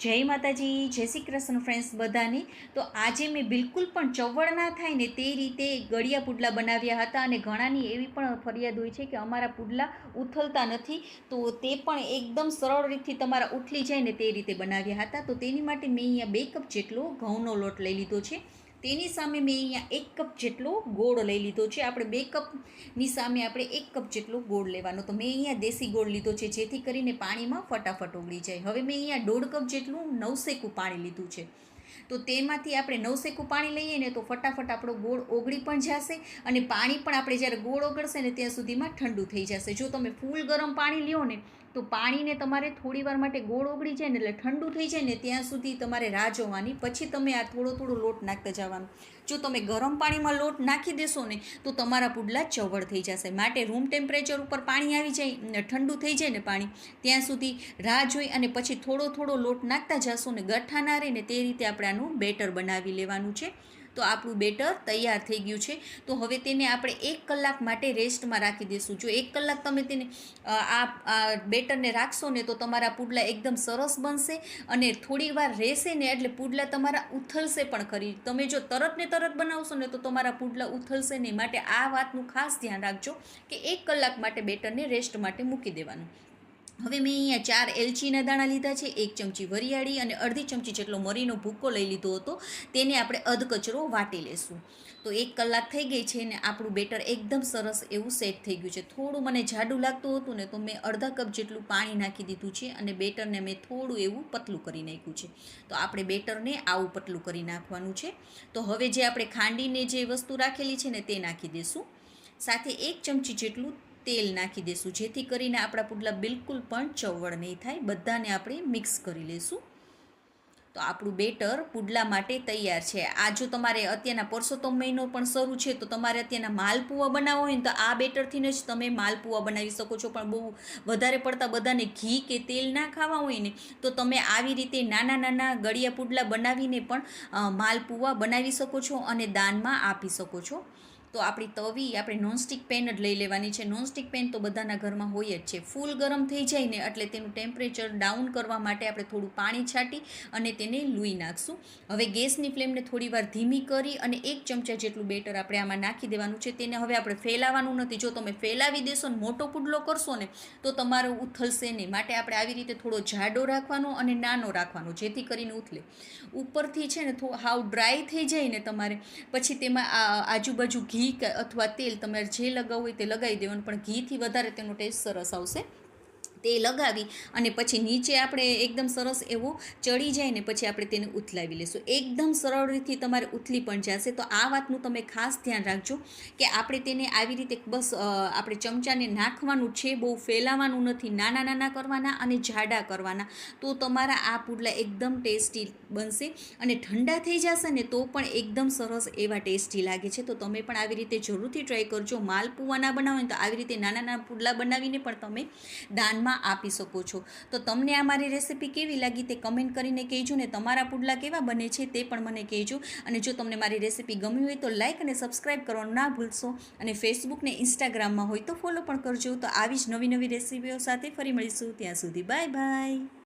જય માતાજી, જય શ્રી કૃષ્ણ ફ્રેન્ડ્સ બધાને. તો આજે મેં બિલકુલ પણ ચવડ ના થાય ને તે રીતે ગળિયા પુડલા બનાવ્યા હતા અને ઘણાની એવી પણ ફરિયાદ હોય છે કે અમારા પુડલા ઉથલતા નથી. તો તે પણ એકદમ સરળ રીતથી તમારા ઉથલી જાય ને તે રીતે બનાવ્યા હતા. તો તેની માટે મેં અહીંયા 2 કપ જેટલો ઘઉંનો લોટ લઈ લીધો છે. તેની સામે મેં અહીંયા 1 કપ જેટલો ગોળ લઈ લીધો છે. આપણે 2 કપની સામે આપણે 1 કપ જેટલો ગોળ લેવાનો. તો મેં અહીંયા દેશી ગોળ લીધો છે જેથી કરીને પાણીમાં ફટાફટ ઓગળી જાય. હવે મેં અહીંયા 1.5 કપ જેટલું નવસેકું પાણી લીધું છે. તો તેમાંથી આપણે નવસેકું પાણી લઈએ ને તો ફટાફટ આપણો ગોળ ઓગળી પણ જશે અને પાણી પણ આપણે જ્યારે ગોળ ઓગળશે ને ત્યાં સુધીમાં ઠંડુ થઈ જશે. જો તમે ફૂલ ગરમ પાણી લ્યો ને તો પાણીને તમારે થોડી વાર માટે ગોળ ઓગળી જાય ને એટલે ઠંડુ થઈ જાય ને ત્યાં સુધી તમારે રાહ જોવાની. પછી તમે આ થોડો લોટ નાખતા જવાનું. જો તમે ગરમ પાણીમાં લોટ નાખી દેશો ને તો તમારા પુડલા ચવડ થઈ જશે. માટે રૂમ ટેમ્પરેચર ઉપર પાણી આવી જાય ને ઠંડુ થઈ જાય ને પાણી ત્યાં સુધી રાહ જોઈ અને પછી થોડો લોટ નાખતા જશો ને ગઠ્ઠા ના રહે ને તે રીતે આપણે આનું બેટર બનાવી લેવાનું છે. તો આપણું બેટર તૈયાર થઈ ગયું છે. તો હવે તેને આપણે 1 કલાક માટે રેસ્ટમાં રાખી દઈશું. જો 1 કલાક તમે તેને આ બેટરને રાખશો ને તો તમારા પુડલા એકદમ સરસ બનશે અને થોડી વાર રહેશે ને એટલે પુડલા તમારા ઉથલશે પણ ખરી. તમે જો તરત બનાવશો ને તો તમારા પુડલા ઉથલશે નહીં. માટે આ વાતનું ખાસ ધ્યાન રાખજો કે 1 કલાક માટે બેટરને રેસ્ટ માટે મૂકી દેવાનું. હવે મેં અહીંયા 4 એલચીના દાણા લીધા છે, 1 ચમચી વરિયાળી અને અડધી ચમચી જેટલો મરીનો ભૂકો લઈ લીધો હતો. તેને આપણે અધકચરો વાટી લેશું. તો 1 કલાક થઈ ગઈ છે ને આપણું બેટર એકદમ સરસ એવું સેટ થઈ ગયું છે. થોડું મને જાડું લાગતું હતું ને તો મેં અડધા કપ જેટલું પાણી નાખી દીધું છે અને બેટરને મેં થોડું એવું પતલું કરી નાખ્યું છે. તો આપણે બેટરને આવું પતલું કરી નાખવાનું છે. તો હવે જે આપણે ખાંડીને જે વસ્તુ રાખેલી છે ને તે નાખી દઈશું. સાથે 1 ચમચી જેટલું તેલ નાખી દઈશું જેથી કરીને આપણા પુડલા બિલકુલ પણ ચવડ નહીં થાય. બધાને આપણે મિક્સ કરી લઈશું. તો આપણું બેટર પુડલા માટે તૈયાર છે. આ જો તમારે અત્યારના પરસોત્તમ મહિનો પણ શરૂ છે તો તમારે અત્યારના માલપુઆ બનાવવો હોય ને તો આ બેટરથી જ તમે માલપુઆ બનાવી શકો છો. પણ બહુ વધારે પડતા બધાને ઘી કે તેલ ના ખાવા હોય ને તો તમે આવી રીતે નાના ગળિયા પુડલા બનાવીને પણ માલપુઆ બનાવી શકો છો અને દાનમાં આપી શકો છો. તો આપણી તવી આપણે નોનસ્ટિક પેન જ લઈ લેવાની છે. નોનસ્ટિક પેન તો બધાના ઘરમાં હોય જ છે. ફૂલ ગરમ થઈ જાય ને એટલે તેનું ટેમ્પરેચર ડાઉન કરવા માટે આપણે થોડું પાણી છાંટી અને તેને લૂઈ નાખશું. હવે ગેસની ફ્લેમને થોડી વાર ધીમી કરી અને 1 ચમચા જેટલું બેટર આપણે આમાં નાખી દેવાનું છે. તેને હવે આપણે ફેલાવવાનું નથી. જો તમે ફેલાવી દેશો ને મોટો પુડલો કરશો ને તો તમારો ઉથલશે નહીં. માટે આપણે આવી રીતે થોડો જાડો રાખવાનો અને નાનો રાખવાનો જેથી કરીને ઉથલે. ઉપરથી છે ને હાવ ડ્રાય થઈ જાય ને તમારે પછી તેમાં આજુબાજુ ઘી અથવા તેલ તમારે જે લગાવવું હોય તે લગાવી દેવાનું. પણ ઘીથી વધારે તેનો ટેસ્ટ સરસ આવશે. તે લગાવી અને પછી નીચે આપણે એકદમ સરસ એવો ચડી જાય ને પછી આપણે તેને ઉથલાવી લઈશું. એકદમ સરળ રીતથી તમારે ઉથલી પણ જશે. તો આ વાતનું તમે ખાસ ધ્યાન રાખજો કે આપણે તેને આવી રીતે બસ આપણે ચમચાને નાખવાનું છે, બહુ ફેલાવાનું નથી. નાના કરવાના અને જાડા કરવાના. તો તમારા આ પુડલા એકદમ ટેસ્ટી બનશે અને ઠંડા થઈ જશે ને તો પણ એકદમ સરસ એવા ટેસ્ટી લાગે છે. તો તમે પણ આવી રીતે જરૂરથી ટ્રાય કરજો. માલપુઆ ના બનાવો ને તો આવી રીતે નાના પુડલા બનાવીને પણ તમે દાનમાં આપી શકો છો. તો તમને આ મારી રેસીપી કેવી લાગી તે કમેન્ટ કરીને કહેજો ને તમારા પુડલા કેવા બને છે તે પણ મને કહેજો. અને જો તમને મારી રેસીપી ગમી હોય તો લાઇક અને સબસ્ક્રાઈબ કરવાનું ના ભૂલશો. અને ફેસબુક ને ઇન્સ્ટાગ્રામમાં હોય તો ફોલો પણ કરજો. તો આવી જ નવી રેસીપીઓ સાથે ફરી મળીશું. ત્યાં સુધી બાય.